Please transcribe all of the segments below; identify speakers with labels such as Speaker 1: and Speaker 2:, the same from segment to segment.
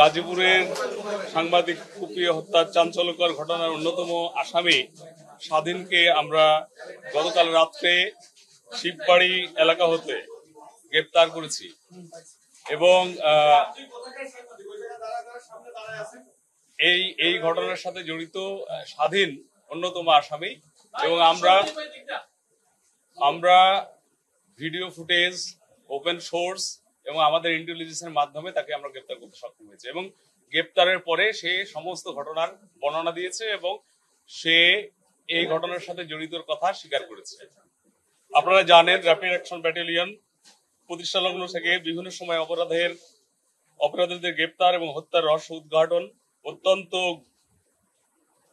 Speaker 1: গাজীপুরের সাংবাদিক কুপিয়ে হত্যার চাঞ্চল্যকর ঘটনার অন্যতম আসামি স্বাধীনকে আমরা গতকাল রাত্রে শিববাড়ি এলাকা হতে গ্রেপ্তার করেছি এবং এই ঘটনার সাথে জড়িত স্বাধীন অন্যতম আসামি এবং আমরা ভিডিও ফুটেজ ওপেন সোর্স এবং আমাদের ইন্টেলিজেন্সের মাধ্যমে তাকে আমরা গ্রেপ্তার করতে সক্ষম হয়েছে এবং গ্রেপ্তারের পরে সে সমস্ত ঘটনার বর্ণনা দিয়েছে এবং সে এই ঘটনার সাথে জড়িতর কথা স্বীকার করেছে। আপনারা জানেন র্যাপিড অ্যাকশন ব্যাটালিয়ন প্রতিষ্ঠা লগ্ন থেকে বিভিন্ন সময় অপরাধীদের গ্রেপ্তার এবং হত্যার রহস্য উদ্ঘাটন অত্যন্ত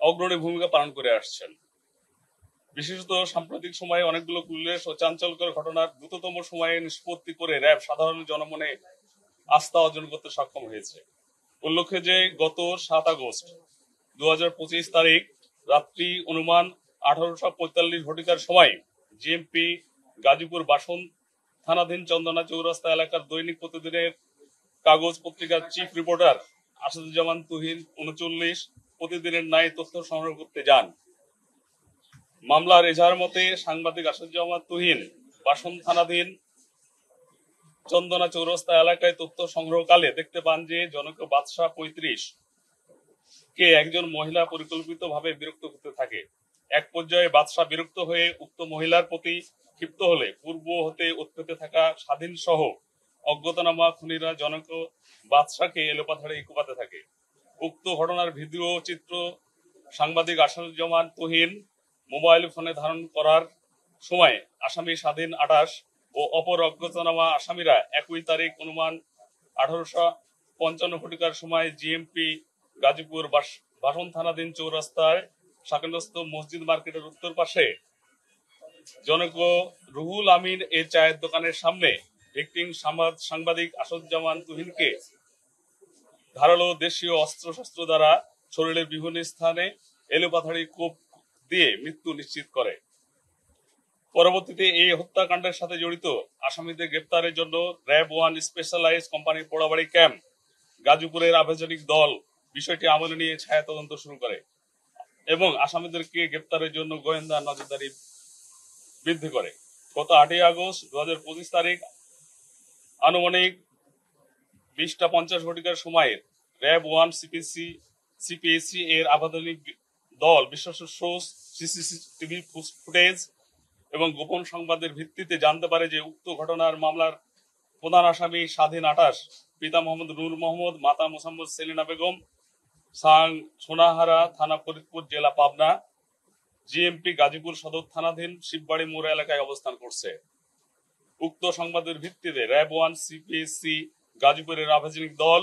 Speaker 1: অগ্রণী ভূমিকা পালন করে আসছেন। বিশেষত সাম্প্রতিক সময়ে অনেকগুলো উল্লেখ ও চাঞ্চল্যকর ঘটনার দ্রুততম সময়ে নিষ্পত্তি করে র্যাব সাধারণ জনমনে আস্থা অর্জন করতে সক্ষম হয়েছে। উল্লেখ্য যে গত 7 আগস্ট 2025 তারিখ রাত্রি অনুমান 18:45 ঘটিকার সময় জিএমপি গাজীপুর বাসন থানাধীন চন্দনা চৌরাস্তা এলাকার দৈনিক প্রতিদিনের কাগজ পত্রিকার চিফ রিপোর্টার আসাদুজ্জামান তুহিন 39 প্রতিদিনের ন্যায় তথ্য সংগ্রহ করতে যান। মামলার এজাহার মতে সাংবাদিক আসাদুজ্জামান তুহিন বাসন থানাধীন চন্দনা চৌরাস্তা এলাকায় তথ্য সংগ্রহকালে দেখতে পান যে জনক বাদশাহ 35 কে একজন মহিলা পরিকল্পিতভাবে বিরক্ত করতে থাকে। এক পর্যায়ে বাদশাহ বিরক্ত হয়ে উক্ত মহিলার প্রতি ক্ষিপ্ত হলে পূর্ব হতে উৎপেতে থাকা স্বাধীন সহ অজ্ঞাতনামা খুনিরা জনক বাদশাহকে এলোপাথাড়ে কুপাতে থাকে। উক্ত ঘটনার ভিডিও চিত্র সাংবাদিক আসাদুজ্জামান তুহিন মোবাইল ফোনে ধারণ করার সময় আসামি স্বাধীন 28 ও অপর অজ্ঞাতনামা আসামিরা একই তারিখ অনুমান 18:55 ঘটিকার সময় জিএমপি গাজীপুর বাসন থানাধীন চৌরাস্তায় শাকিনস্থ মসজিদ মার্কেটের উত্তর পাশে জনক রুহুল আমিন এর চায়ের দোকানের সামনে ভিকটিম সাংবাদিক আসাদুজ্জামান তুহিনকে ধারালো দেশীয় অস্ত্রশস্ত্র দ্বারা শরীরের বিভিন্ন স্থানে এলোপাথাড়ি কোপ দিয়ে মৃত্যু নিশ্চিত করে। পরবর্তীতে এই হত্যাকাণ্ডের সাথে জড়িত আসামিদের গ্রেপ্তারের জন্য RAB 1 specialise company Porabari camp গাজীপুরের আভিযানিক দল বিষয়টি আমলে নিয়ে ছায়া তদন্ত শুরু করে এবং আসামিদেরকে গ্রেপ্তারের জন্য গোয়েন্দা নজরদারি বৃদ্ধি করে। গত 8 আগস্ট 2025 তারিখ আনুমানিক 20:50 ঘটিকার সময়ে র্যাব 1 সিপিএসি এর আভিযানিক দল বিশ্বাস সিসিটিভি ফুটেজ এবং গোপন সংবাদের ভিত্তিতে জানতে পারে যে উক্ত ঘটনার মামলার প্রধান আসামি স্বাধীন 28 পিতা মোহাম্মদ নূর মোহাম্মদ মাতা মোসাম্মদ সেলিনা বেগম সোনাহারা থানা ফরিদপুর জেলা পাবনা জিএমপি গাজীপুর সদর থানাধীন শিববাড়ি মোড় এলাকায় অবস্থান করছে। উক্ত সংবাদের ভিত্তিতে র্যাব 1 সিপিএসি গাজীপুরের আভিযানিক দল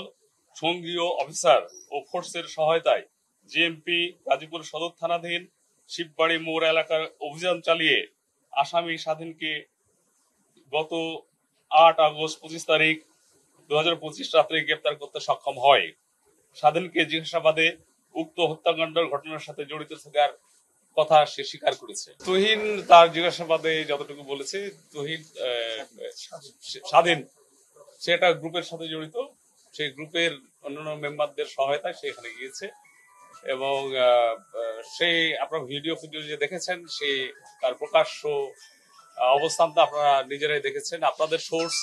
Speaker 1: সঙ্গীয় অফিসার ও ফোর্সের সহায়তায় জিএমপি গাজীপুর সদর থানাধীন শিববাড়ি মোড় এলাকার অভিযান চালিয়ে আসামি স্বাধীনকে গত 8 আগস্ট 25 তারিখ 2025 রাত্রে গ্রেপ্তার করতে সক্ষম হয়। স্বাধীনকে জিজ্ঞাসাবাদে উক্ত হত্যাকাণ্ডের ঘটনার সাথে জড়িত থাকার কথা সে স্বীকার করেছে। তুহিন তার জিজ্ঞাসাবাদে যতটুকু বলেছে স্বাধীন সে একটা গ্রুপের সাথে জড়িত, সেই গ্রুপের অন্যান্য মেম্বারদের সহায়তায় সে এখানে গিয়েছে এবং সেই আপনারা ভিডিও যে দেখেছেন সে তার প্রকাশ্য অবস্থানটা আপনারা নিজেরাই দেখেছেন। আপনাদের সোর্স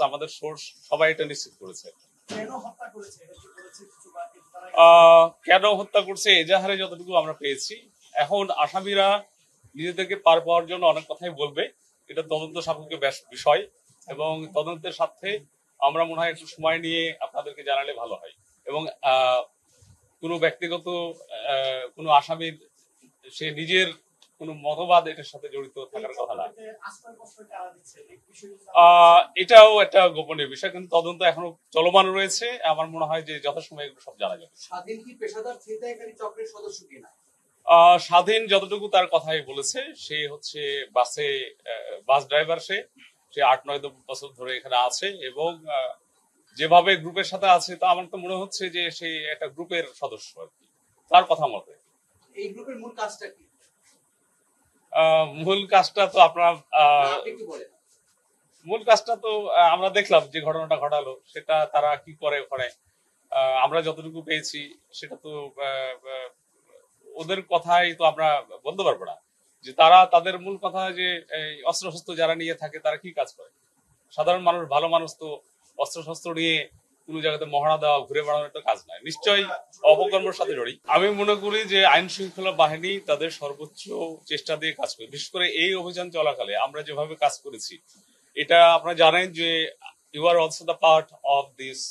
Speaker 1: আমাদের সোর্স সবাই এটা নিশ্চিত করেছে। কেন হত্যা করছে এজাহারে যতটুকু আমরা পেয়েছি, এখন আসামিরা নিজেদেরকে পার পাওয়ার জন্য অনেক কথাই বলবে, এটা তদন্ত সাপেক্ষ বিষয় এবং তদন্তের সাথে আমরা মনে হয় একটু সময় নিয়ে আপনাদেরকে জানালে ভালো হয় এবং কোনো ব্যক্তিগত কোনো আসামির সে নিজের কোনো মতবাদ এটার সাথে জড়িত থাকার কথা না। এটাও একটা গোপনীয় বিষয়, কিন্তু তদন্ত এখনো চলমান রয়েছে। আমার মনে হয় যে যথাসময়ে এগুলো সব জানা যাবে।
Speaker 2: স্বাধীন কি পেশাদার ছিনতাইকারী চক্রের সদস্য কিনা?
Speaker 1: স্বাধীন যতটুকু তার কথাই বলেছে, সে হচ্ছে বাস ড্রাইভার। সে 8-9 বছর ধরে এখানে আছে এবং যেভাবে গ্রুপের সাথে আছে তা আমার তো মনে হচ্ছে যে সে একটা গ্রুপের সদস্য আর কি, তার কথা মতে।
Speaker 2: এই গ্রুপের মূল কাজটা কি?
Speaker 1: মূল কাজটা তো মূল কাজটা তো আমরা দেখলাম যে ঘটনাটা ঘটালো, সেটা তারা কি করে ওখানে আমরা যতটুকু পেয়েছি সেটা তো ওদের কথাই তো আমরা বলতে পারবো না যে তারা তাদের মূল কথা যে এই অস্ত্র শস্ত্র যারা নিয়ে থাকে তারা কি কাজ করে। সাধারণ মানুষ, ভালো মানুষ তো অস্ত্র শস্ত্র নিয়ে কোনো জায়গাতে মহড়া দেওয়া, ঘুরে বেড়ানোর একটা কাজ নয়, নিশ্চয়ই অপকর্মের সাথে জড়িত। আমি মনে করি যে আইন শৃঙ্খলা বাহিনী তাদের সর্বোচ্চ চেষ্টা দিয়ে কাজ করে। বিশেষ করে এই অভিযান চলাকালে আমরা যেভাবে কাজ করেছি, এটা আপনারা জানেন যে you are also the part of this.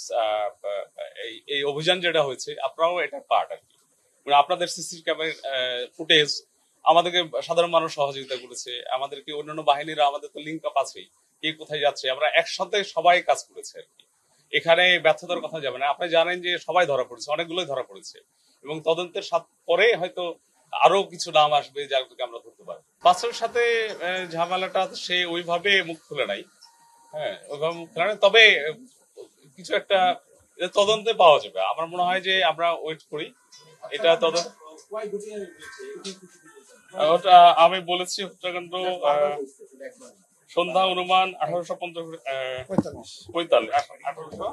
Speaker 1: এই অভিযান যেটা হয়েছে আপনারাও এটা পার্ট আর কি। মানে আপনাদের সিসি ক্যামেরার ফুটেজ আমাদেরকে সাধারণ মানুষ সহযোগিতা করেছে, আমাদেরকে অন্যান্য বাহিনীরা, আমাদের তো লিঙ্ক আপ আছেই, কে কোথায় যাচ্ছে, আমরা একসাথে সবাই কাজ করেছে আর কি। এখানে ব্যর্থতার কথা যাবে না। আপনি জানেন যে সবাই ধরা পড়েছে, অনেকগুলোই ধরা পড়েছে, এবং তদন্তের পরে হয়তো আরো কিছু নাম আসবে যাদেরকে আমরা ধরতে পারবো। পাশের সাথে ঝামেলাটা সে ওইভাবে মুখ খুলে নাই। হ্যাঁ, ওইভাবে মুখ খুলে নাই, তবে কিছু একটা তদন্তে পাওয়া যাবে। আমার মনে হয় যে আমরা ওয়েট করি, এটা তদন্ত। ওটা আমি বলেছি হত্যাকাণ্ড সন্ধ্যা অনুমান 1850 45 1800।